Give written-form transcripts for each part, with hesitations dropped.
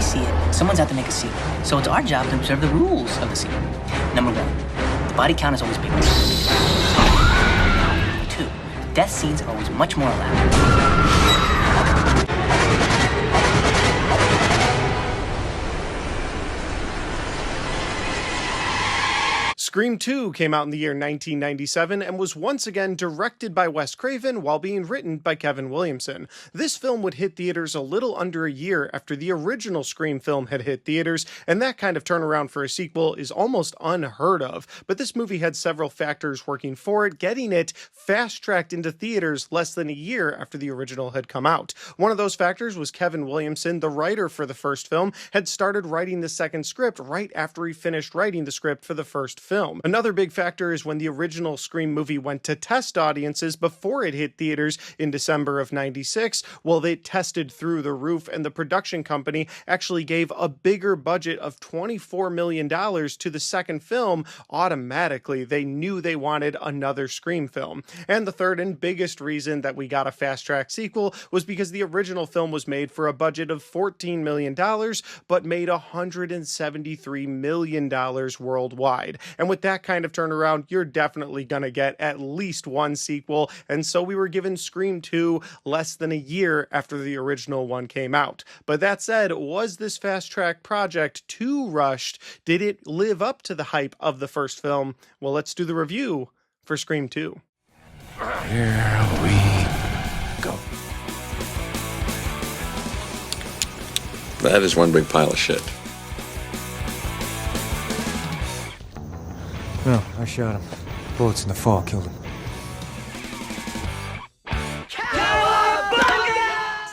see it, someone's out to make a scene. So it's our job to observe the rules of the scene. Number 1, the body count is always bigger. 2, death scenes are always much more elaborate. Scream 2 came out in the year 1997 and was once again directed by Wes Craven while being written by Kevin Williamson. This film would hit theaters a little under a year after the original Scream film had hit theaters, and that kind of turnaround for a sequel is almost unheard of. But this movie had several factors working for it, getting it fast-tracked into theaters less than a year after the original had come out. One of those factors was Kevin Williamson, the writer for the first film, had started writing the second script right after he finished writing the script for the first film. Another big factor is when the original Scream movie went to test audiences before it hit theaters in December of '96. Well, they tested through the roof, and the production company actually gave a bigger budget of $24 million to the second film automatically. They knew they wanted another Scream film. And the third and biggest reason that we got a fast-track sequel was because the original film was made for a budget of $14 million, but made $173 million worldwide. And with that kind of turnaround, you're definitely gonna get at least one sequel, and so we were given Scream 2 less than a year after the original one came out. But that said, was this fast-track project too rushed? Did it live up to the hype of the first film? Well, let's do the review for Scream 2. Here we go. That is one big pile of shit. No, I shot him. Bullets in the fall killed him.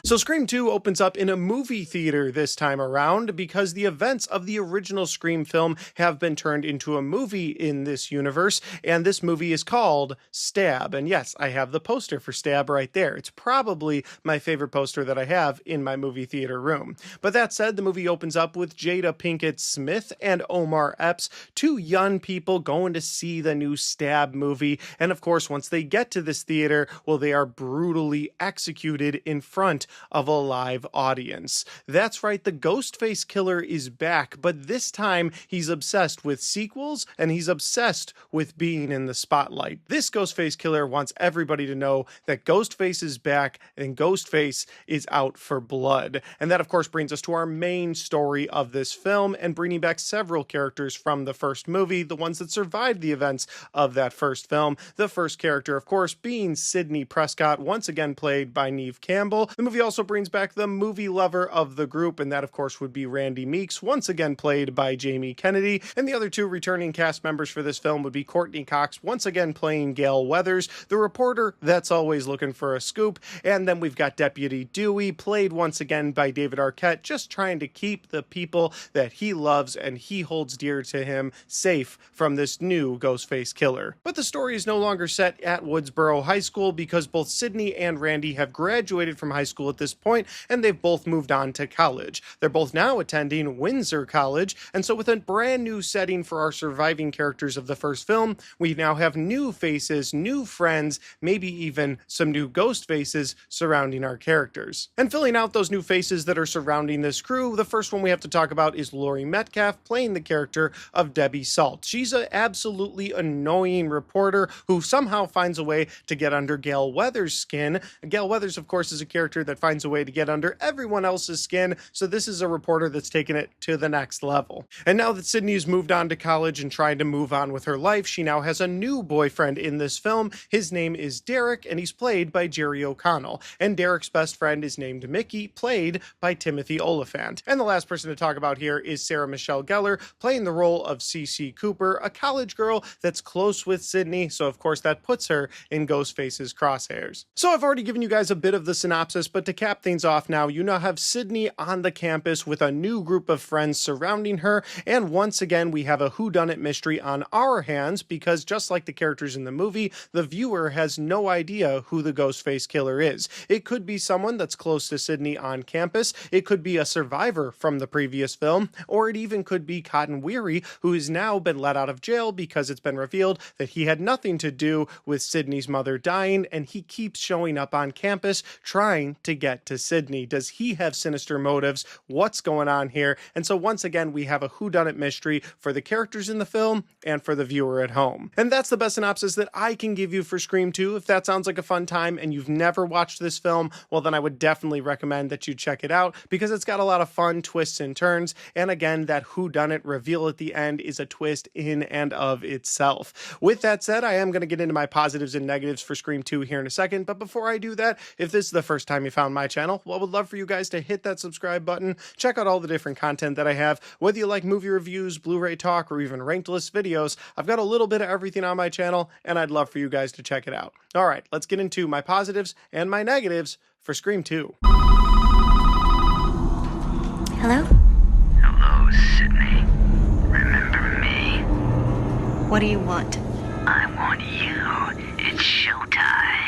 So Scream 2 opens up in a movie theater this time around because the events of the original Scream film have been turned into a movie in this universe, and this movie is called Stab. And yes, I have the poster for Stab right there. It's probably my favorite poster that I have in my movie theater room. But that said, the movie opens up with Jada Pinkett Smith and Omar Epps, two young people going to see the new Stab movie. And of course, once they get to this theater, well, they are brutally executed in front of a live audience. That's right, the Ghostface Killer is back, but this time he's obsessed with sequels and he's obsessed with being in the spotlight. This Ghostface Killer wants everybody to know that Ghostface is back and Ghostface is out for blood. And that of course brings us to our main story of this film and bringing back several characters from the first movie, the ones that survived the events of that first film. The first character of course being Sidney Prescott, once again played by Neve Campbell. The movie also brings back the movie lover of the group, and that of course would be Randy Meeks, once again played by Jamie Kennedy. And the other two returning cast members for this film would be Courtney Cox, once again playing Gail Weathers, the reporter that's always looking for a scoop. And then we've got Deputy Dewey, played once again by David Arquette, just trying to keep the people that he loves and he holds dear to him safe from this new Ghostface Killer. But the story is no longer set at Woodsboro High School because both Sidney and Randy have graduated from high school at this point, and they've both moved on to college. They're both now attending Windsor College, and so with a brand new setting for our surviving characters of the first film, we now have new faces, new friends, maybe even some new ghost faces surrounding our characters. And filling out those new faces that are surrounding this crew, the first one we have to talk about is Laurie Metcalf, playing the character of Debbie Salt. She's an absolutely annoying reporter who somehow finds a way to get under Gail Weathers' skin. Gail Weathers, of course, is a character that finds a way to get under everyone else's skin, so this is a reporter that's taken it to the next level. And now that Sydney's moved on to college and trying to move on with her life, she now has a new boyfriend in this film. His name is Derek, and he's played by Jerry O'Connell. And Derek's best friend is named Mickey, played by Timothy Oliphant. And the last person to talk about here is Sarah Michelle Gellar, playing the role of Cece Cooper, a college girl that's close with Sydney, so of course that puts her in Ghostface's crosshairs. So I've already given you guys a bit of the synopsis, but to cap things off now, you now have Sydney on the campus with a new group of friends surrounding her, and once again we have a whodunit mystery on our hands because just like the characters in the movie, the viewer has no idea who the Ghostface Killer is. It could be someone that's close to Sydney on campus, it could be a survivor from the previous film, or it even could be Cotton Weary, who has now been let out of jail because it's been revealed that he had nothing to do with Sydney's mother dying, and he keeps showing up on campus trying to get to Sydney? Does he have sinister motives? What's going on here? And so once again, we have a whodunit mystery for the characters in the film and for the viewer at home. And that's the best synopsis that I can give you for Scream 2. If that sounds like a fun time and you've never watched this film, well then I would definitely recommend that you check it out because it's got a lot of fun twists and turns. And again, that whodunit reveal at the end is a twist in and of itself. With that said, I am going to get into my positives and negatives for Scream 2 here in a second, but before I do that, if this is the first time you found my channel, well, I would love for you guys to hit that subscribe button, check out all the different content that I have, whether you like movie reviews, Blu-ray talk, or even ranked list videos. I've got a little bit of everything on my channel, and I'd love for you guys to check it out. All right, let's get into my positives and my negatives for Scream 2. Hello? Hello, Sydney. Remember me? What do you want? I want you. It's showtime.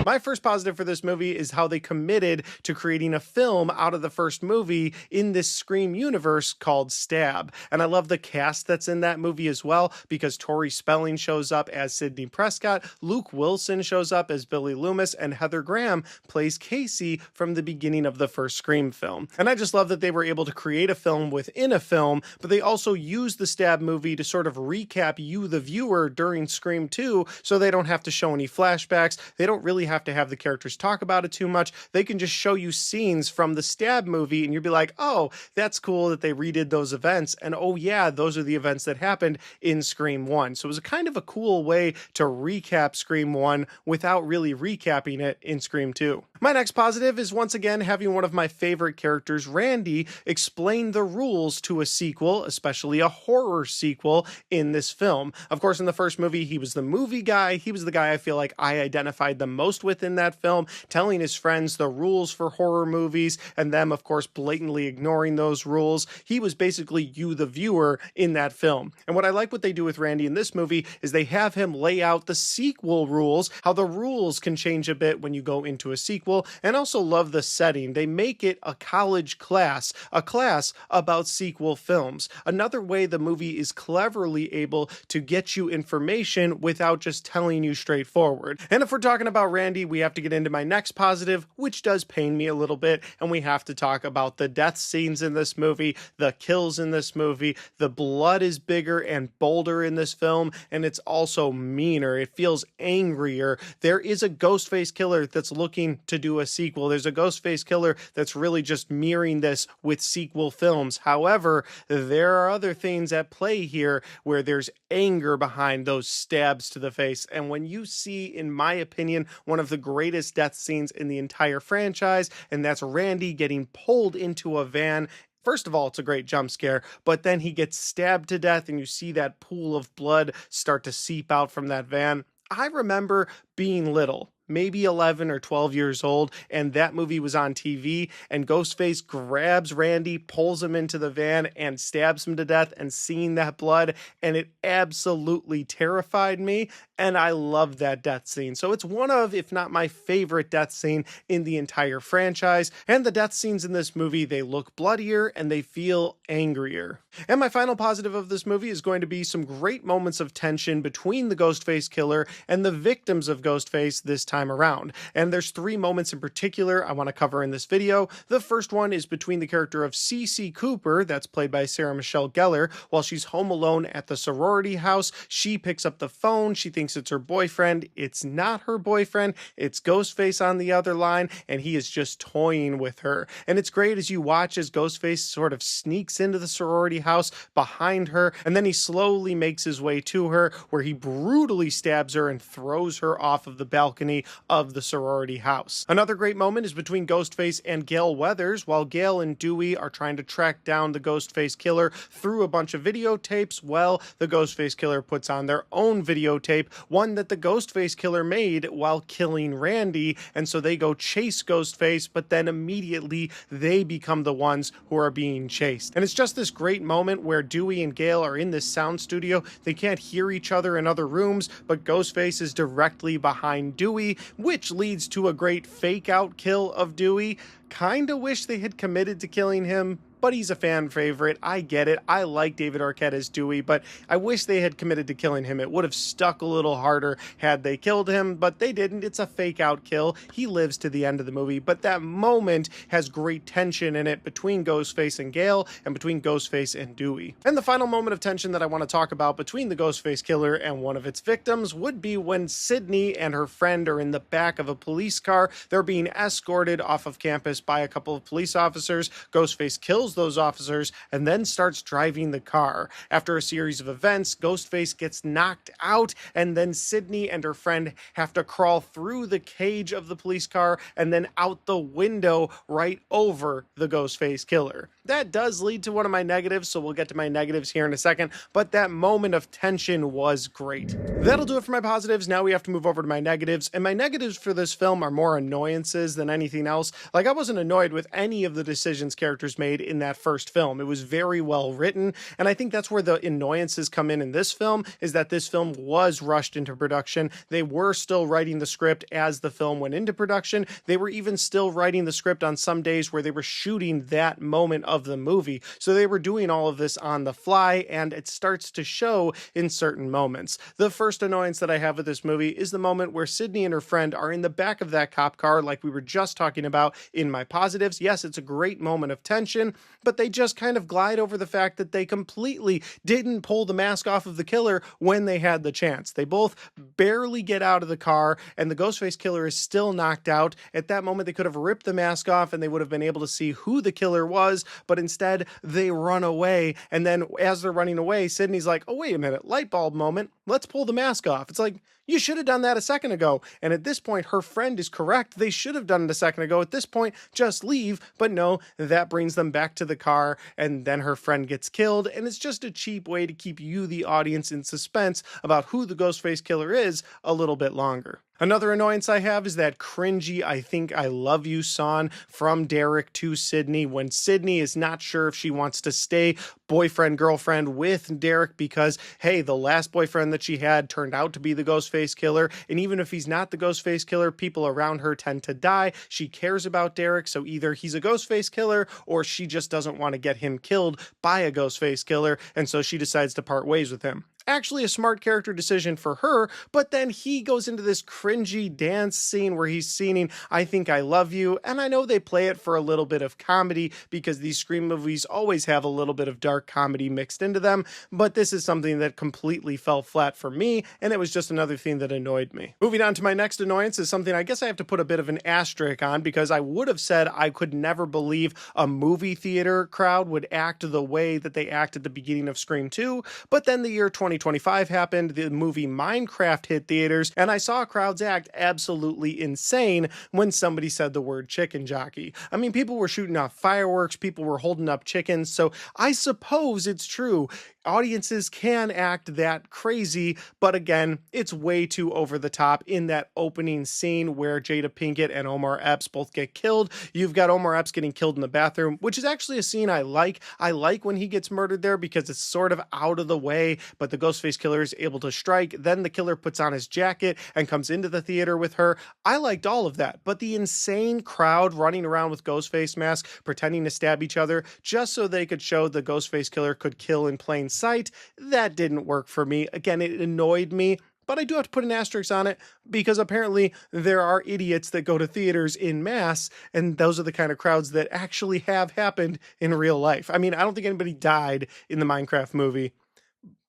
My first positive for this movie is how they committed to creating a film out of the first movie in this Scream universe called Stab. And I love the cast that's in that movie as well, because Tori Spelling shows up as Sidney Prescott, Luke Wilson shows up as Billy Loomis, and Heather Graham plays Casey from the beginning of the first Scream film. And I just love that they were able to create a film within a film, but they also used the Stab movie to sort of recap you, the viewer, during Scream 2, so they don't have to show any flashbacks. They don't really have to have the characters talk about it too much. They can just show you scenes from the Stab movie and you'll be like, oh, that's cool that they redid those events. And oh yeah, those are the events that happened in Scream 1. So it was a kind of a cool way to recap Scream 1 without really recapping it in Scream 2. My next positive is once again having one of my favorite characters, Randy, explain the rules to a sequel, especially a horror sequel in this film. Of course, in the first movie, he was the movie guy. He was the guy I feel like I identified the most with in that film, telling his friends the rules for horror movies and them, of course, blatantly ignoring those rules. He was basically you, the viewer, in that film. And what I like what they do with Randy in this movie is they have him lay out the sequel rules, how the rules can change a bit when you go into a sequel, and also love the setting. They make it a college class, a class about sequel films. Another way the movie is cleverly able to get you information without just telling you straightforward. And if we're talking about Randy, we have to get into my next positive, which does pain me a little bit, and we have to talk about the death scenes in this movie, the kills in this movie. The blood is bigger and bolder in this film, and it's also meaner. It feels angrier. There is a Ghostface killer that's looking to do a sequel. There's a Ghostface killer that's really just mirroring this with sequel films. However, there are other things at play here where there's anger behind those stabs to the face. And when you see, in my opinion, one of the greatest death scenes in the entire franchise, and that's Randy getting pulled into a van. First of all, it's a great jump scare, but then he gets stabbed to death and you see that pool of blood start to seep out from that van. I remember being little, maybe 11 or 12 years old, and that movie was on TV, and Ghostface grabs Randy, pulls him into the van, and stabs him to death, and seeing that blood, and it absolutely terrified me, and I loved that death scene. So it's one of, if not my favorite death scene in the entire franchise, and the death scenes in this movie, they look bloodier, and they feel angrier. And my final positive of this movie is going to be some great moments of tension between the Ghostface killer and the victims of Ghostface this time around. And there's three moments in particular I want to cover in this video. The first one is between the character of Cece Cooper, that's played by Sarah Michelle Gellar, while she's home alone at the sorority house. She picks up the phone, she thinks it's her boyfriend. It's not her boyfriend, it's Ghostface on the other line, and he is just toying with her. And it's great as you watch as Ghostface sort of sneaks into the sorority house behind her, and then he slowly makes his way to her, where he brutally stabs her and throws her off of the balcony of the sorority house. Another great moment is between Ghostface and Gale Weathers, while Gale and Dewey are trying to track down the Ghostface killer through a bunch of videotapes. Well, the Ghostface killer puts on their own videotape, one that the Ghostface killer made while killing Randy, and so they go chase Ghostface, but then immediately they become the ones who are being chased. And it's just this great moment where Dewey and Gale are in this sound studio. They can't hear each other in other rooms, but Ghostface is directly behind Dewey, which leads to a great fake out kill of Dewey. Kinda wish they had committed to killing him, but he's a fan favorite. I get it. I like David Arquette as Dewey, but I wish they had committed to killing him. It would have stuck a little harder had they killed him, but they didn't. It's a fake out kill. He lives to the end of the movie, but that moment has great tension in it between Ghostface and Gale and between Ghostface and Dewey. And the final moment of tension that I want to talk about between the Ghostface killer and one of its victims would be when Sydney and her friend are in the back of a police car. They're being escorted off of campus by a couple of police officers. Ghostface kills those officers and then starts driving the car. After a series of events, Ghostface gets knocked out, and then Sydney and her friend have to crawl through the cage of the police car and then out the window right over the Ghostface killer. That does lead to one of my negatives, so we'll get to my negatives here in a second, but that moment of tension was great. That'll do it for my positives. Now we have to move over to my negatives, and my negatives for this film are more annoyances than anything else. Like, I wasn't annoyed with any of the decisions characters made in that first film. It was very well written, and I think that's where the annoyances come in this film, is that this film was rushed into production. They were still writing the script as the film went into production. They were even still writing the script on some days where they were shooting that moment of the movie. So they were doing all of this on the fly, and it starts to show in certain moments. The first annoyance that I have with this movie is the moment where Sydney and her friend are in the back of that cop car, like we were just talking about in my positives. Yes, it's a great moment of tension, but they just kind of glide over the fact that they completely didn't pull the mask off of the killer when they had the chance. They both barely get out of the car, and the Ghostface killer is still knocked out. At that moment, they could have ripped the mask off and they would have been able to see who the killer was, but instead they run away. And then as they're running away, Sydney's like, oh, wait a minute, light bulb moment, let's pull the mask off. It's like, you should have done that a second ago. And at this point, her friend is correct. They should have done it a second ago. At this point, just leave. But no, that brings them back to the car, and then her friend gets killed. And it's just a cheap way to keep you, the audience, in suspense about who the Ghostface killer is a little bit longer. Another annoyance I have is that cringy "I think I love you" song from Derek to Sydney when Sydney is not sure if she wants to stay boyfriend-girlfriend with Derek because, hey, the last boyfriend that she had turned out to be the Ghostface killer, and even if he's not the Ghostface killer, people around her tend to die. She cares about Derek, so either he's a Ghostface killer or she just doesn't want to get him killed by a Ghostface killer, and so she decides to part ways with him. Actually a smart character decision for her, but then he goes into this cringy dance scene where he's singing "I Think I Love You," and I know they play it for a little bit of comedy because these Scream movies always have a little bit of dark comedy mixed into them, but this is something that completely fell flat for me, and it was just another thing that annoyed me. Moving on to my next annoyance is something I guess I have to put a bit of an asterisk on because I would have said I could never believe a movie theater crowd would act the way that they act at the beginning of Scream 2, but then the year 2025 happened, the movie Minecraft hit theaters, and I saw crowds act absolutely insane when somebody said the word chicken jockey. I mean, people were shooting off fireworks, people were holding up chickens, so I suppose it's true. Audiences can act that crazy, but again, it's way too over the top in that opening scene where Jada Pinkett and Omar Epps both get killed. You've got Omar Epps getting killed in the bathroom, which is actually a scene I like. I like when he gets murdered there because it's sort of out of the way, but the Ghostface killer is able to strike. Then the killer puts on his jacket and comes into the theater with her. I liked all of that, but the insane crowd running around with Ghostface masks, pretending to stab each other just so they could show the Ghostface killer could kill in plain sight, that didn't work for me. Again, it annoyed me, but I do have to put an asterisk on it because apparently there are idiots that go to theaters in mass, and those are the kind of crowds that actually have happened in real life. I mean, I don't think anybody died in the Minecraft movie,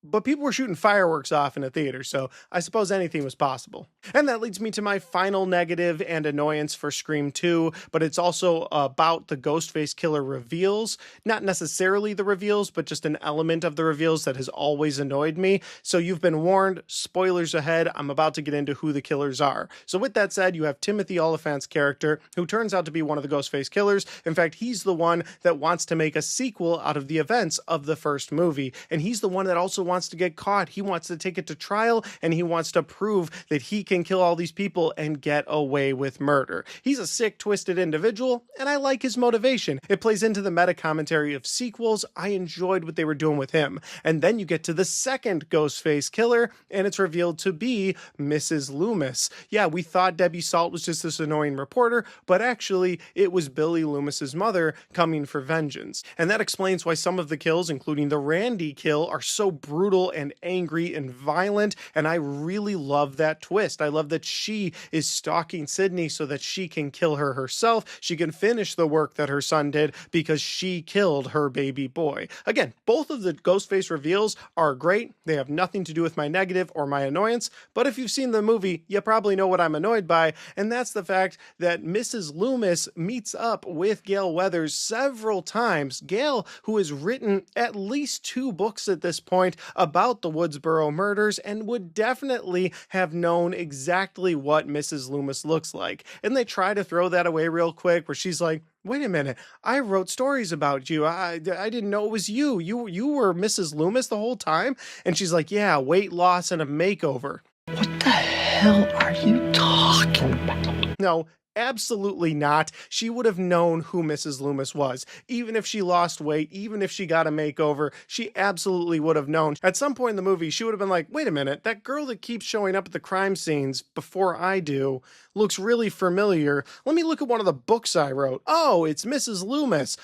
but people were shooting fireworks off in a theater, so I suppose anything was possible. And that leads me to my final negative and annoyance for Scream 2, but it's also about the Ghostface killer reveals. Not necessarily the reveals, but just an element of the reveals that has always annoyed me. So you've been warned, spoilers ahead, I'm about to get into who the killers are. So with that said, you have Timothy Oliphant's character, who turns out to be one of the Ghostface killers. In fact, he's the one that wants to make a sequel out of the events of the first movie, and he's the one that also wants to get caught. He wants to take it to trial, and he wants to prove that he can kill all these people and get away with murder. He's a sick, twisted individual, and I like his motivation. It plays into the meta commentary of sequels. I enjoyed what they were doing with him. And then you get to the second Ghostface killer, and it's revealed to be Mrs. Loomis. Yeah, we thought Debbie Salt was just this annoying reporter, but actually it was Billy Loomis's mother coming for vengeance. And that explains why some of the kills, including the Randy kill, are so brutal and angry and violent, and I really love that twist. I love that she is stalking Sydney so that she can kill her herself. She can finish the work that her son did because she killed her baby boy. Again, both of the Ghostface reveals are great. They have nothing to do with my negative or my annoyance, but if you've seen the movie, you probably know what I'm annoyed by, and that's the fact that Mrs. Loomis meets up with Gale Weathers several times. Gale, who has written at least 2 books at this point about the Woodsboro murders and would definitely have known exactly what Mrs. Loomis looks like. And they try to throw that away real quick, where she's like, wait a minute, I wrote stories about you. I didn't know it was you. You were Mrs. Loomis the whole time? And she's like, yeah, weight loss and a makeover. What the hell are you talking about? No, absolutely not. She would have known who Mrs. Loomis was. Even if she lost weight, even if she got a makeover, she absolutely would have known. At some point in the movie, she would have been like, wait a minute, that girl that keeps showing up at the crime scenes before I do looks really familiar. Let me look at one of the books I wrote. Oh, it's Mrs. Loomis.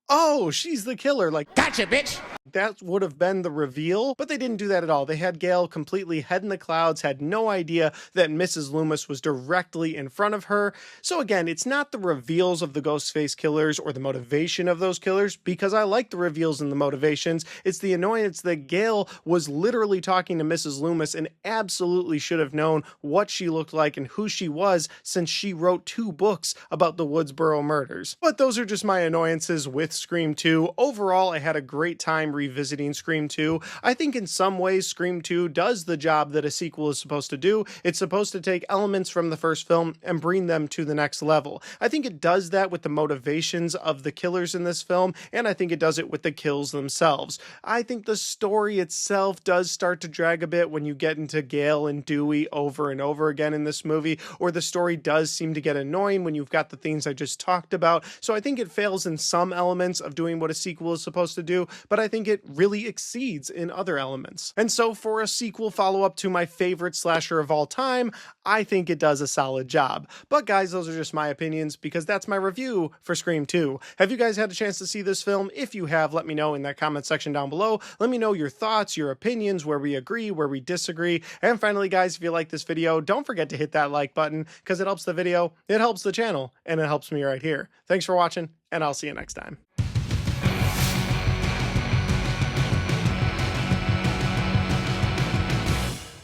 Oh, she's the killer. Like, gotcha, bitch. That would have been the reveal, but they didn't do that at all. They had Gale completely head in the clouds, had no idea that Mrs. Loomis was directly in front of her. So again, it's not the reveals of the Ghostface killers or the motivation of those killers, because I like the reveals and the motivations. It's the annoyance that Gale was literally talking to Mrs. Loomis and absolutely should have known what she looked like and who she was, since she wrote 2 books about the Woodsboro murders. But those are just my annoyances with Scream 2. Overall, I had a great time revisiting Scream 2. I think in some ways Scream 2 does the job that a sequel is supposed to do. It's supposed to take elements from the first film and bring them to the next level. I think it does that with the motivations of the killers in this film, and I think it does it with the kills themselves. I think the story itself does start to drag a bit when you get into Gale and Dewey over and over again in this movie, or the story does seem to get annoying when you've got the things I just talked about. So I think it fails in some elements of doing what a sequel is supposed to do, but I think it really exceeds in other elements. And so for a sequel follow-up to my favorite slasher of all time, I think it does a solid job. But guys, those are just my opinions, because that's my review for Scream 2. Have you guys had a chance to see this film? If you have, let me know in that comment section down below. Let me know your thoughts, your opinions, where we agree, where we disagree. And finally, guys, if you like this video, don't forget to hit that like button, because it helps the video, it helps the channel, and it helps me right here. Thanks for watching, and I'll see you next time.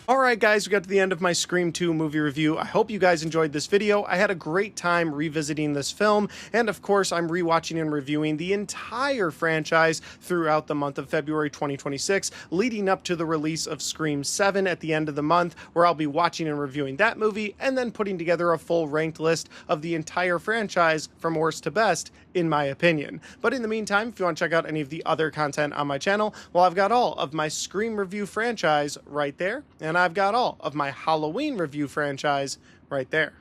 Alright guys, we got to the end of my Scream 2 movie review. I hope you guys enjoyed this video. I had a great time revisiting this film, and of course I'm rewatching and reviewing the entire franchise throughout the month of February 2026, leading up to the release of Scream 7 at the end of the month, where I'll be watching and reviewing that movie, and then putting together a full ranked list of the entire franchise from worst to best, in my opinion. But in the meantime, if you want to check out any of the other content on my channel, well, I've got all of my Scream review franchise right there, and I've got all of my Halloween review franchise right there.